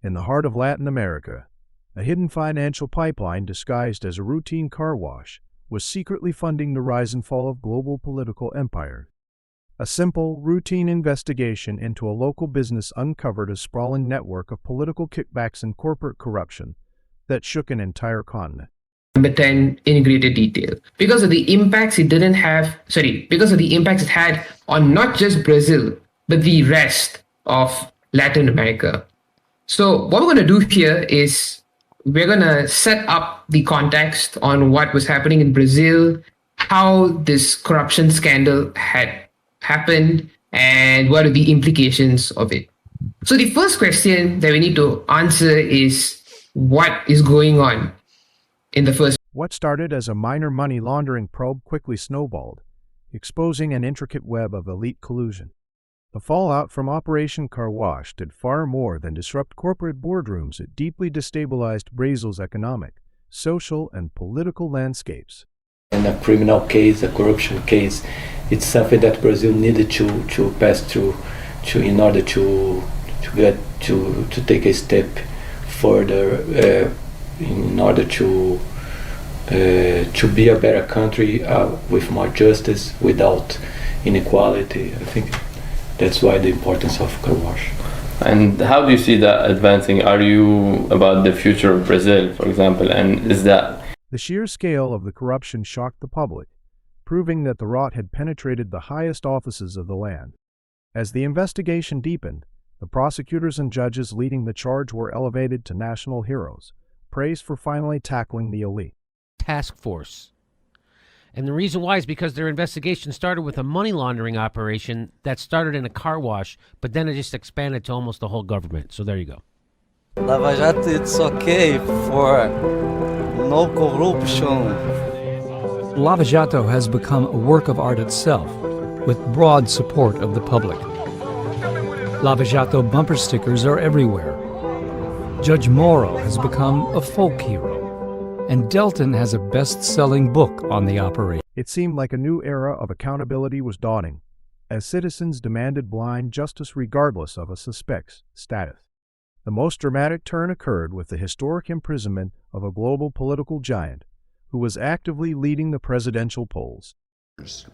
In the heart of Latin America, a hidden financial pipeline disguised as a routine car wash was secretly funding the rise and fall of global political empire. A simple, routine investigation into a local business uncovered a sprawling network of political kickbacks and corporate corruption that shook an entire continent. Number 10, in greater detail. Because of the impacts because of the impacts it had on not just Brazil, but the rest of Latin America. So what we're going to do here is we're going to set up the context on what was happening in Brazil, how this corruption scandal had happened, and what are the implications of it. So the first question that we need to answer is what is going on in the first. What started as a minor money laundering probe quickly snowballed, exposing an intricate web of elite collusion. The fallout from Operation Car Wash did far more than disrupt corporate boardrooms. It deeply destabilized Brazil's economic, social, and political landscapes. In a criminal case, a corruption case, it's something that Brazil needed to pass through in order to take a step further in order to be a better country with more justice, without inequality. I think that's why the importance of car wash. And how do you see that advancing? Are you about the future of Brazil, for example, and is that... The sheer scale of the corruption shocked the public, proving that the rot had penetrated the highest offices of the land. As the investigation deepened, the prosecutors and judges leading the charge were elevated to national heroes, praised for finally tackling the elite. Task force. And the reason why is because their investigation started with a money laundering operation that started in a car wash, but then it just expanded to almost the whole government. So there you go. Lava Jato, it's okay for no corruption. Lava Jato has become a work of art itself, with broad support of the public. Lava Jato bumper stickers are everywhere. Judge Moro has become a folk hero. And Delton has a best-selling book on the operation. It seemed like a new era of accountability was dawning, as citizens demanded blind justice regardless of a suspect's status. The most dramatic turn occurred with the historic imprisonment of a global political giant who was actively leading the presidential polls.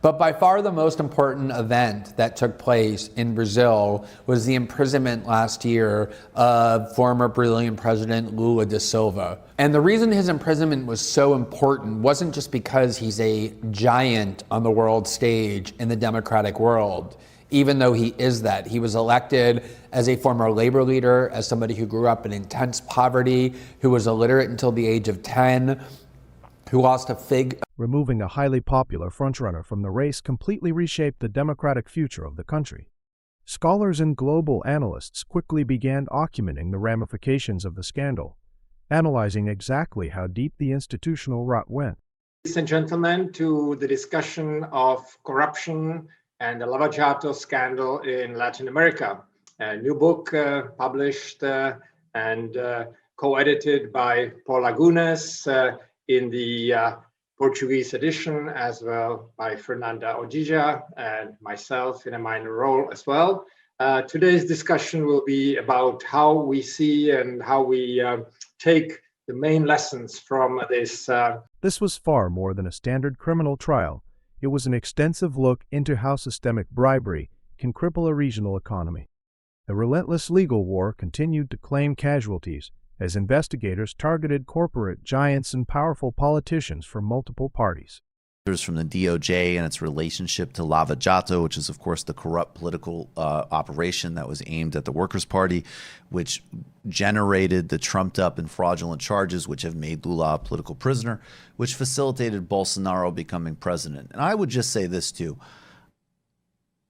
But by far the most important event that took place in Brazil was the imprisonment last year of former Brazilian President Lula da Silva. And the reason his imprisonment was so important wasn't just because he's a giant on the world stage in the democratic world. Even though he is that, he was elected as a former labor leader, as somebody who grew up in intense poverty, who was illiterate until the age of 10, who lost a fig. Removing a highly popular frontrunner from the race completely reshaped the democratic future of the country. Scholars and global analysts quickly began documenting the ramifications of the scandal, analyzing exactly how deep the institutional rot went. Ladies and gentlemen, to the discussion of corruption and the Lava Jato scandal in Latin America. A new book published and co-edited by Paul Lagunas in the Portuguese edition, as well by Fernanda Odija and myself in a minor role as well. Today's discussion will be about how we see and how we take the main lessons from this. This was far more than a standard criminal trial. It was an extensive look into how systemic bribery can cripple a regional economy. The relentless legal war continued to claim casualties as investigators targeted corporate giants and powerful politicians from multiple parties. From the DOJ and its relationship to Lava Jato, which is, of course, the corrupt political operation that was aimed at the Workers' Party, which generated the trumped-up and fraudulent charges which have made Lula a political prisoner, which facilitated Bolsonaro becoming president. And I would just say this, too.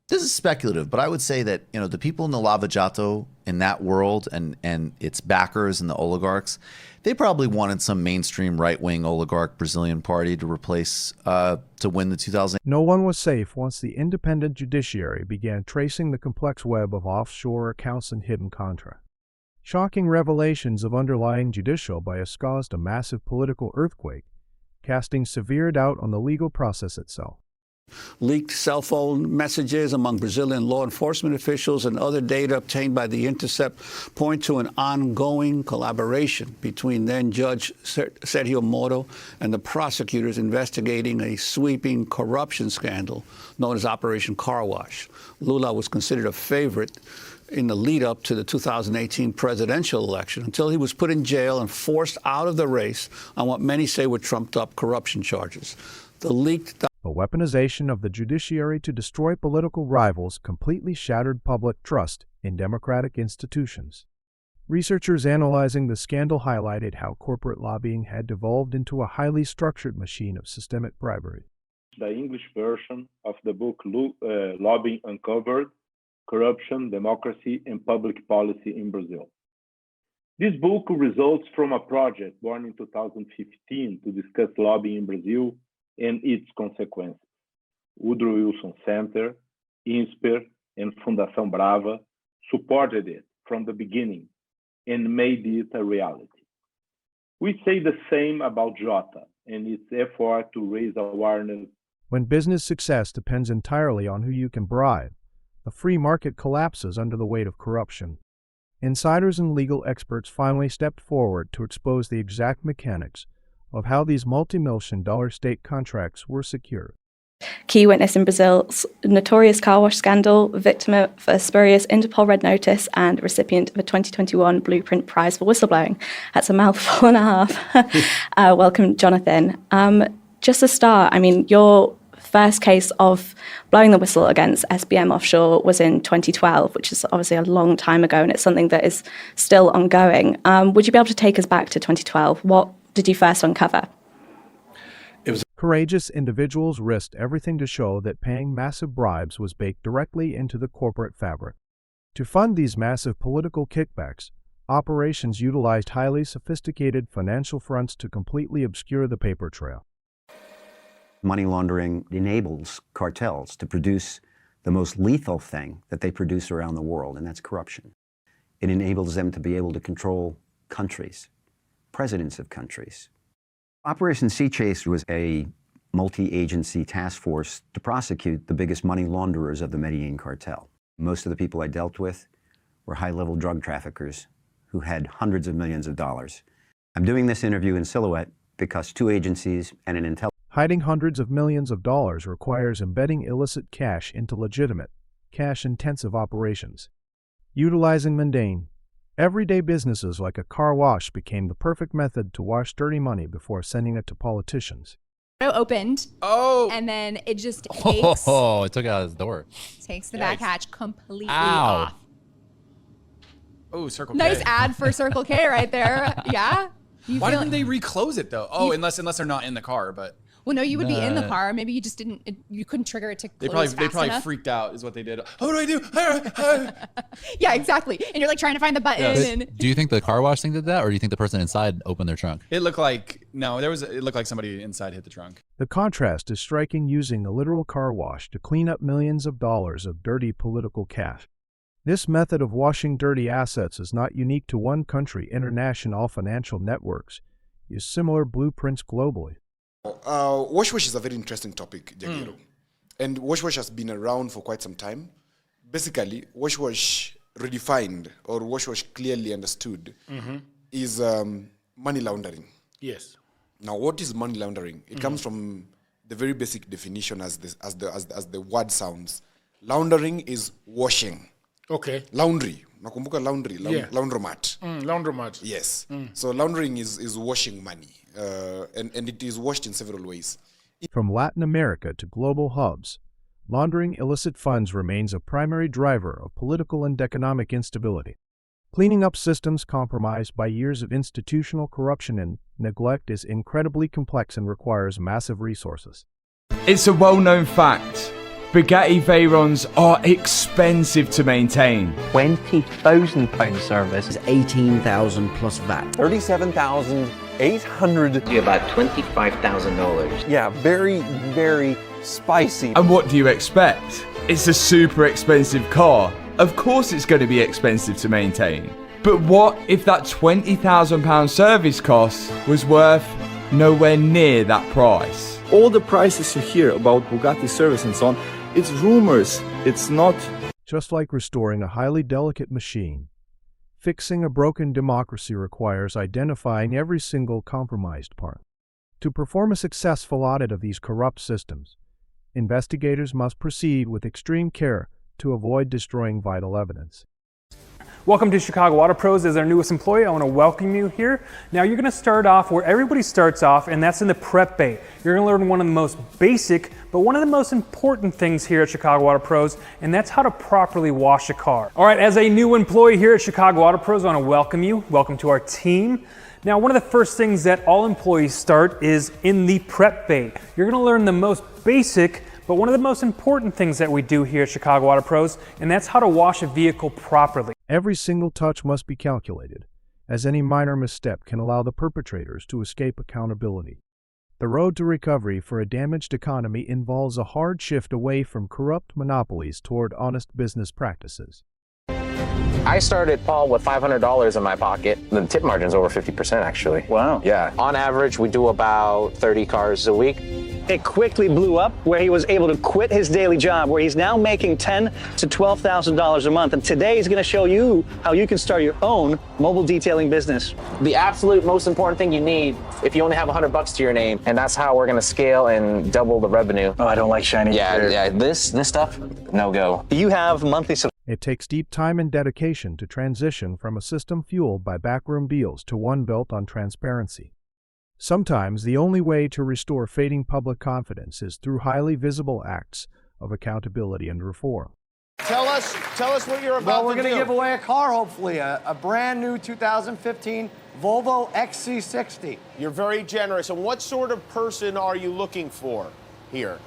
This is speculative, but I would say that, you know, the people in the Lava Jato, in that world, and its backers and the oligarchs, they probably wanted some mainstream right-wing oligarch Brazilian party to replace, to win the 2000. No one was safe once the independent judiciary began tracing the complex web of offshore accounts and hidden contracts. Shocking revelations of underlying judicial bias caused a massive political earthquake, casting severe doubt on the legal process itself. Leaked cell phone messages among Brazilian law enforcement officials and other data obtained by The Intercept point to an ongoing collaboration between then Judge Sergio Moro and the prosecutors investigating a sweeping corruption scandal known as Operation Car Wash. Lula was considered a favorite in the lead up to the 2018 presidential election until he was put in jail and forced out of the race on what many say were trumped up corruption charges. The leaked The weaponization of the judiciary to destroy political rivals completely shattered public trust in democratic institutions. Researchers analyzing the scandal highlighted how corporate lobbying had devolved into a highly structured machine of systemic bribery. The English version of the book Lobbying Uncovered: Corruption, Democracy, and Public Policy in Brazil. This book results from a project born in 2015 to discuss lobbying in Brazil and its consequences. Woodrow Wilson Center, INSPER, and Fundação Brava supported it from the beginning and made it a reality. We say the same about Jato and its effort to raise awareness. When business success depends entirely on who you can bribe, the free market collapses under the weight of corruption. Insiders and legal experts finally stepped forward to expose the exact mechanics of how these multi-million-dollar state contracts were secured. Key witness in Brazil's notorious car wash scandal, victim of a spurious Interpol Red Notice, and recipient of a 2021 Blueprint Prize for whistleblowing. That's a mouthful and a half. Welcome, Jonathan. Just to start, your first case of blowing the whistle against SBM Offshore was in 2012, which is obviously a long time ago, and it's something that is still ongoing. Would you be able to take us back to 2012? What did you first uncover? Courageous individuals risked everything to show that paying massive bribes was baked directly into the corporate fabric. To fund these massive political kickbacks, operations utilized highly sophisticated financial fronts to completely obscure the paper trail. Money laundering enables cartels to produce the most lethal thing that they produce around the world, and that's corruption. It enables them to be able to control countries, presidents of countries. Operation Sea Chase was a multi-agency task force to prosecute the biggest money launderers of the Medellin cartel. Most of the people I dealt with were high-level drug traffickers who had hundreds of millions of dollars. I'm doing this interview in silhouette because two agencies and an intelligence. Hiding hundreds of millions of dollars requires embedding illicit cash into legitimate, cash-intensive operations. Utilizing mundane, everyday businesses like a car wash became the perfect method to wash dirty money before sending it to politicians. Opened. Oh. And then it just takes. Oh, it took out his door. Takes the back hatch completely Ow. off. Oh, Circle K. Nice ad for Circle K right there. Yeah. Why didn't they reclose it though? Oh, unless they're not in the car, but. Well, no, you would be in the car. Maybe you just didn't. You couldn't trigger it to close They probably enough. freaked out, is what they did. What do I do? Yeah, exactly. And you're like trying to find the button. Yes. And Do you think the car wash thing did that, or do you think the person inside opened their trunk? It looked like it looked like somebody inside hit the trunk. The contrast is striking, using a literal car wash to clean up millions of dollars of dirty political cash. This method of washing dirty assets is not unique to one country. International financial networks use similar blueprints globally. Wash is a very interesting topic, Jagiro. And wash has been around for quite some time. Basically, wash redefined or wash clearly understood is money laundering. Yes. Now, what is money laundering? It comes from the very basic definition as the word sounds. Laundering is washing. Okay. Laundry. Nakumbuka laundry. Yeah. Laundromat. Laundromat. Yes. So laundering is washing money. And it is washed in several ways. From Latin America to global hubs, laundering illicit funds remains a primary driver of political and economic instability. Cleaning up systems compromised by years of institutional corruption and neglect is incredibly complex and requires massive resources. It's a well-known fact. Bugatti Veyrons are expensive to maintain. £20,000 service is £18,000 plus VAT. $37,800. About $25,000. Yeah, very, very spicy. And what do you expect? It's a super expensive car. Of course it's going to be expensive to maintain. But what if that £20,000 service cost was worth nowhere near that price. All the prices you hear about Bugatti service and so on, it's rumors, it's not. Just like restoring a highly delicate machine, fixing a broken democracy requires identifying every single compromised part. To perform a successful audit of these corrupt systems, investigators must proceed with extreme care to avoid destroying vital evidence. Welcome to Chicago Water Pros. As our newest employee, I want to welcome you here. Now you're going to start off where everybody starts off, and that's in the prep bay. You're going to learn one of the most basic, but one of the most important things here at Chicago Water Pros, and that's how to properly wash a car. All right, as a new employee here at Chicago Water Pros, I want to welcome you. Welcome to our team. Now, one of the first things that all employees start is in the prep bay. You're going to learn the most basic, but one of the most important things that we do here at Chicago Water Pros, and that's how to wash a vehicle properly. Every single touch must be calculated, as any minor misstep can allow the perpetrators to escape accountability. The road to recovery for a damaged economy involves a hard shift away from corrupt monopolies toward honest business practices. I started, Paul, with $500 in my pocket. The tip margin's over 50%, actually. Wow. Yeah. On average, we do about 30 cars a week. It quickly blew up where he was able to quit his daily job, where he's now making $10,000 to $12,000 a month. And today he's going to show you how you can start your own mobile detailing business. The absolute most important thing you need if you only have $100 to your name, and that's how we're going to scale and double the revenue. Oh, I don't like shiny. Yeah. This stuff, no go. Do you have monthly subscriptions? It takes deep time and dedication to transition from a system fueled by backroom deals to one built on transparency. Sometimes the only way to restore fading public confidence is through highly visible acts of accountability and reform. Tell us what you're about to do. Well, we're going to give away a car, hopefully, a brand new 2015 Volvo XC60. You're very generous. And what sort of person are you looking for here?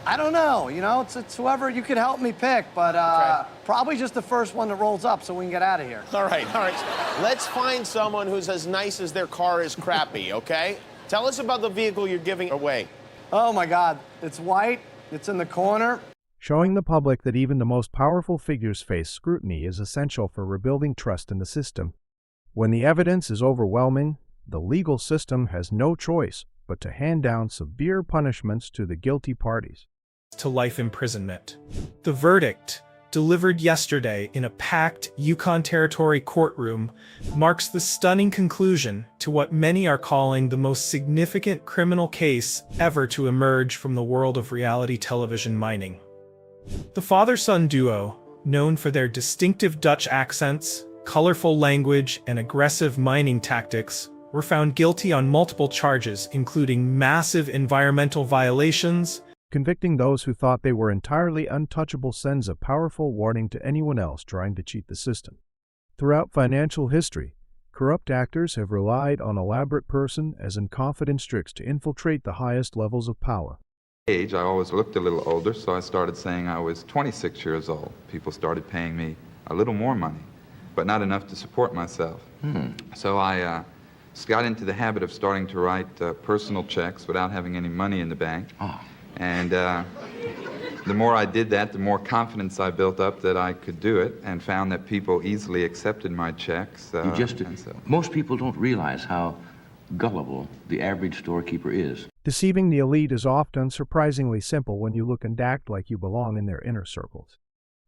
I don't know. You know, it's whoever you could help me pick, but probably just the first one that rolls up so we can get out of here. All right. Let's find someone who's as nice as their car is crappy, okay? Tell us about the vehicle you're giving away. Oh, my God. It's white. It's in the corner. Showing the public that even the most powerful figures face scrutiny is essential for rebuilding trust in the system. When the evidence is overwhelming, the legal system has no choice but to hand down severe punishments to the guilty parties. To life imprisonment. The verdict, delivered yesterday in a packed Yukon Territory courtroom, marks the stunning conclusion to what many are calling the most significant criminal case ever to emerge from the world of reality television mining. The father-son duo, known for their distinctive Dutch accents, colorful language, and aggressive mining tactics, were found guilty on multiple charges, including massive environmental violations. Convicting those who thought they were entirely untouchable sends a powerful warning to anyone else trying to cheat the system. Throughout financial history, corrupt actors have relied on elaborate person-as-in-confidence tricks to infiltrate the highest levels of power. I always looked a little older, so I started saying I was 26 years old. People started paying me a little more money, but not enough to support myself. So I got into the habit of starting to write personal checks without having any money in the bank. And the more I did that, the more confidence I built up that I could do it, and found that people easily accepted my checks. Most people don't realize how gullible the average storekeeper is. Deceiving the elite is often surprisingly simple when you look and act like you belong in their inner circles.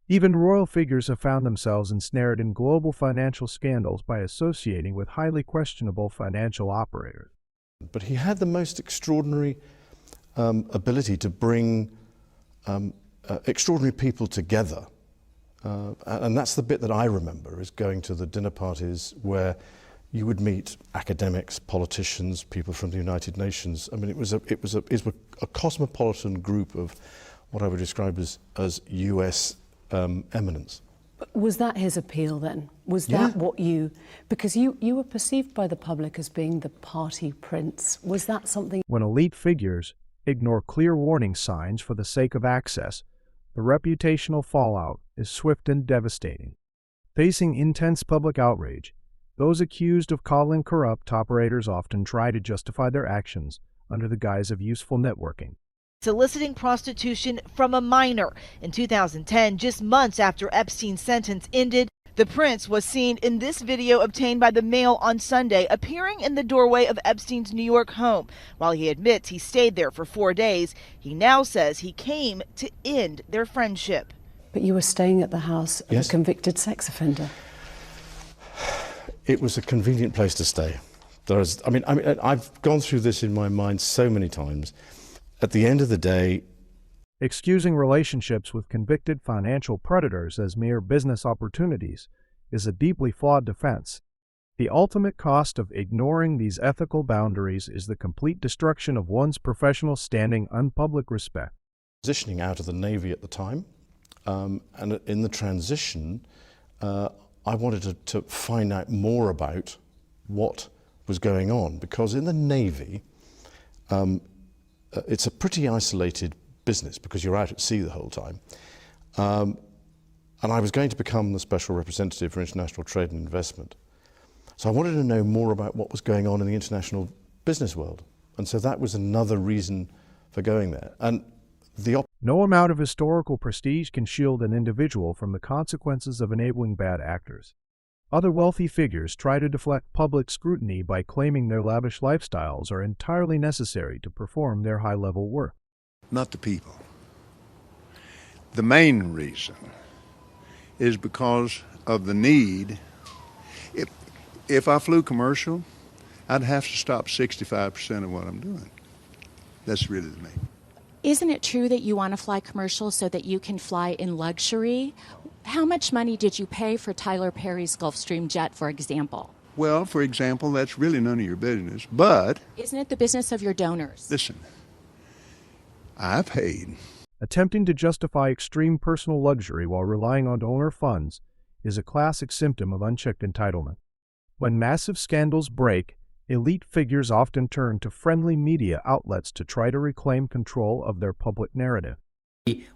Even royal figures have found themselves ensnared in global financial scandals by associating with highly questionable financial operators. But he had the most extraordinary ability to bring extraordinary people together. And that's the bit that I remember, is going to the dinner parties where you would meet academics, politicians, people from the United Nations. I mean, it was a cosmopolitan group of what I would describe as US eminence. Was that his appeal then? Was that what you, because you were perceived by the public as being the party prince. Was that something? When elite figures ignore clear warning signs for the sake of access, the reputational fallout is swift and devastating. Facing intense public outrage, those accused of coddling corrupt operators often try to justify their actions under the guise of useful networking. Soliciting prostitution from a minor. In 2010, just months after Epstein's sentence ended, The prince was seen in this video obtained by the Mail on Sunday, appearing in the doorway of Epstein's New York home. While he admits he stayed there for 4 days, he now says he came to end their friendship. But you were staying at the house of a convicted sex offender. It was a convenient place to stay. I've gone through this in my mind so many times. At the end of the day, excusing relationships with convicted financial predators as mere business opportunities is a deeply flawed defense. The ultimate cost of ignoring these ethical boundaries is the complete destruction of one's professional standing and public respect. Transitioning out of the Navy at the time, and in the transition, I wanted to find out more about what was going on, because in the Navy, it's a pretty isolated business because you're out at sea the whole time. And I was going to become the Special Representative for International Trade and Investment. So I wanted to know more about what was going on in the international business world. And so that was another reason for going there. And no amount of historical prestige can shield an individual from the consequences of enabling bad actors. Other wealthy figures try to deflect public scrutiny by claiming their lavish lifestyles are entirely necessary to perform their high-level work. Not the people. The main reason is because of the need. If I flew commercial, I'd have to stop 65% of what I'm doing. That's really the main. Isn't it true that you want to fly commercial so that you can fly in luxury? How much money did you pay for Tyler Perry's Gulfstream jet, for example? Well, for example, that's really none of your business, but... Isn't it the business of your donors? Listen, I paid. Attempting to justify extreme personal luxury while relying on donor funds is a classic symptom of unchecked entitlement. When massive scandals break, elite figures often turn to friendly media outlets to try to reclaim control of their public narrative.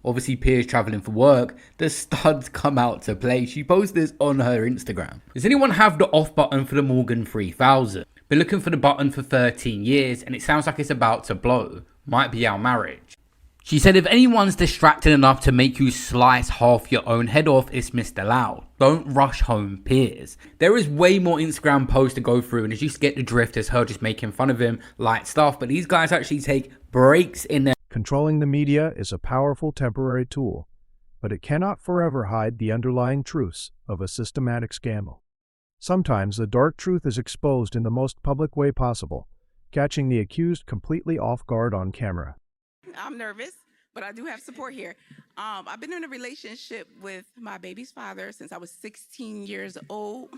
Obviously, Piers traveling for work, the studs come out to play. She posted this on her Instagram. Does anyone have the off button for the Morgan 3000? Been looking for the button for 13 years and it sounds like it's about to blow. Might be our marriage. She said if anyone's distracted enough to make you slice half your own head off, it's Mr. Loud. Don't rush home, Piers. There is way more Instagram posts to go through and as you get the drift as her just making fun of him, light stuff, but these guys actually take breaks in their... Controlling the media is a powerful temporary tool, but it cannot forever hide the underlying truths of a systematic scandal. Sometimes the dark truth is exposed in the most public way possible, catching the accused completely off guard on camera. I'm nervous, but I do have support here. I've been in a relationship with my baby's father since I was 16 years old.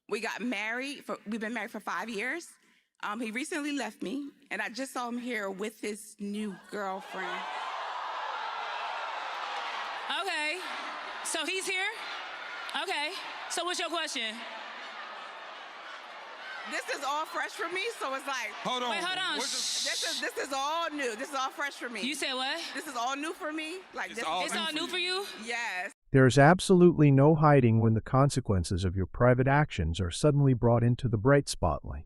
We got married. We've been married for 5 years. He recently left me, and I just saw him here with his new girlfriend. Okay, so he's here? Okay, so what's your question? This is all fresh for me, so it's like... Hold on. Wait, hold on. This is all new. This is all fresh for me. You said what? This is all new for me. Like it's all new for you? Yes. There is absolutely no hiding when the consequences of your private actions are suddenly brought into the bright spotlight.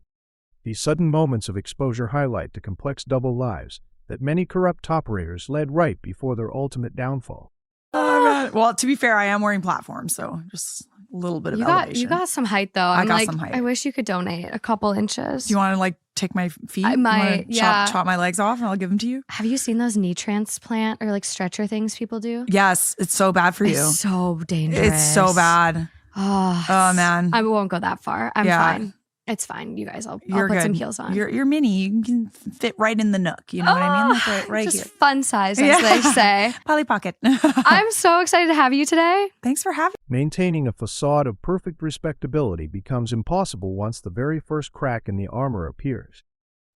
These sudden moments of exposure highlight the complex double lives that many corrupt top raters led right before their ultimate downfall. Well, to be fair, I am wearing platforms, so just a little bit of elevation. You got some height, though. I got some height. I wish you could donate a couple inches. Do you want to like take my feet? I might, chop my legs off and I'll give them to you. Have you seen those knee transplant or like stretcher things people do? Yes, it's so bad for you. It's so dangerous. It's so bad. Oh man. I won't go that far. I'm fine. It's fine, you guys. I'll put some heels on. You're mini. You can fit right in the nook. You know what I mean? Like right just here. Fun size, as they say. Polly Pocket. I'm so excited to have you today. Thanks for having me. Maintaining a facade of perfect respectability becomes impossible once the very first crack in the armor appears.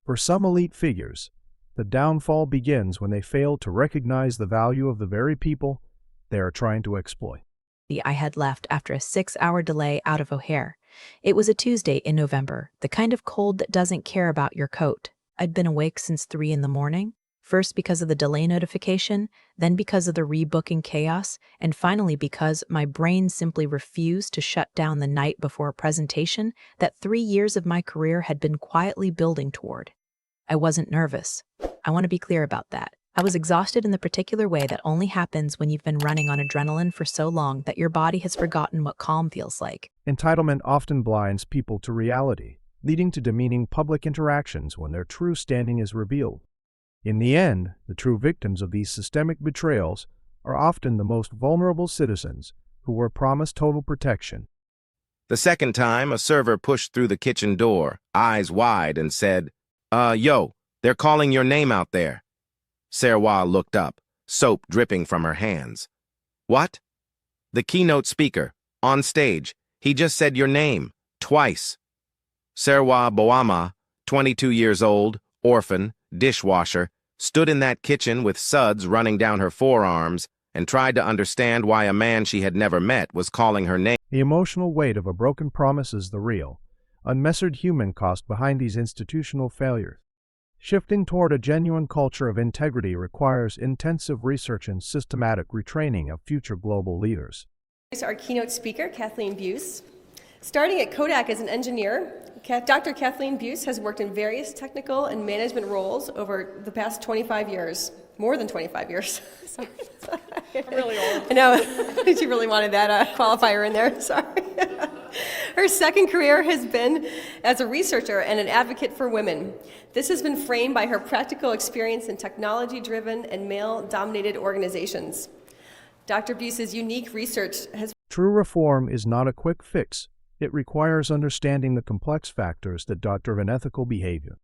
For some elite figures, the downfall begins when they fail to recognize the value of the very people they are trying to exploit. I had left after a 6-hour delay out of O'Hare. It was a Tuesday in November, the kind of cold that doesn't care about your coat. I'd been awake since 3 in the morning, first because of the delay notification, then because of the rebooking chaos, and finally because my brain simply refused to shut down the night before a presentation that 3 years of my career had been quietly building toward. I wasn't nervous. I want to be clear about that. I was exhausted in the particular way that only happens when you've been running on adrenaline for so long that your body has forgotten what calm feels like. Entitlement often blinds people to reality, leading to demeaning public interactions when their true standing is revealed. In the end, the true victims of these systemic betrayals are often the most vulnerable citizens who were promised total protection. The second time, a server pushed through the kitchen door, eyes wide, and said, yo, they're calling your name out there." Serwa looked up, soap dripping from her hands. "What?" "The keynote speaker, on stage. He just said your name, twice." Serwa Boama, 22 years old, orphan, dishwasher, stood in that kitchen with suds running down her forearms and tried to understand why a man she had never met was calling her name. The emotional weight of a broken promise is the real, unmeasured human cost behind these institutional failures. Shifting toward a genuine culture of integrity requires intensive research and systematic retraining of future global leaders. Our keynote speaker, Kathleen Buse. Starting at Kodak as an engineer, Dr. Kathleen Buse has worked in various technical and management roles over the past 25 years. More than 25 years. Sorry. I'm really old. I know. She really wanted that qualifier in there. Sorry. Her second career has been as a researcher and an advocate for women. This has been framed by her practical experience in technology-driven and male-dominated organizations. Dr. Buse's unique research has... True reform is not a quick fix. It requires understanding the complex factors that drive unethical behavior.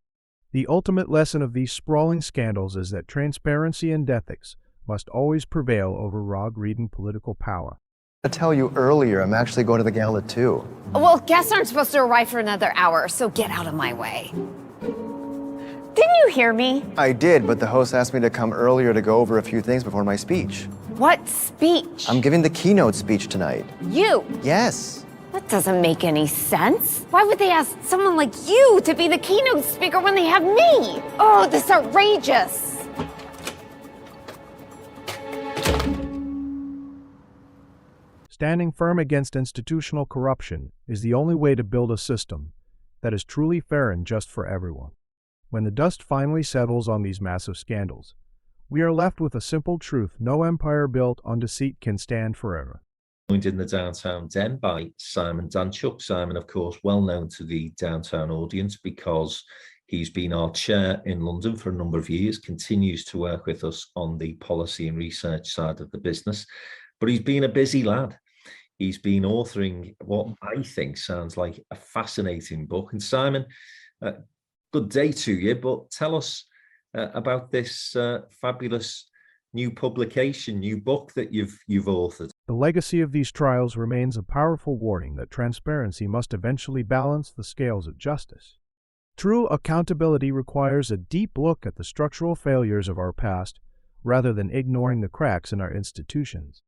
The ultimate lesson of these sprawling scandals is that transparency and ethics must always prevail over raw greed and political power. I tell you earlier, I'm actually going to the gala too. Well, guests aren't supposed to arrive for another hour, so get out of my way. Didn't you hear me? I did, but the host asked me to come earlier to go over a few things before my speech. What speech? I'm giving the keynote speech tonight. You? Yes. That doesn't make any sense. Why would they ask someone like you to be the keynote speaker when they have me? Oh, this is outrageous. Standing firm against institutional corruption is the only way to build a system that is truly fair and just for everyone. When the dust finally settles on these massive scandals, we are left with a simple truth: no empire built on deceit can stand forever. In the downtown den by Simon Danchuk. Simon, of course, well known to the downtown audience because he's been our chair in London for a number of years, continues to work with us on the policy and research side of the business, but he's been a busy lad. He's been authoring what I think sounds like a fascinating book. And Simon, good day to you, but tell us about this fabulous new publication, new book that you've authored. The legacy of these trials remains a powerful warning that transparency must eventually balance the scales of justice. True accountability requires a deep look at the structural failures of our past rather than ignoring the cracks in our institutions.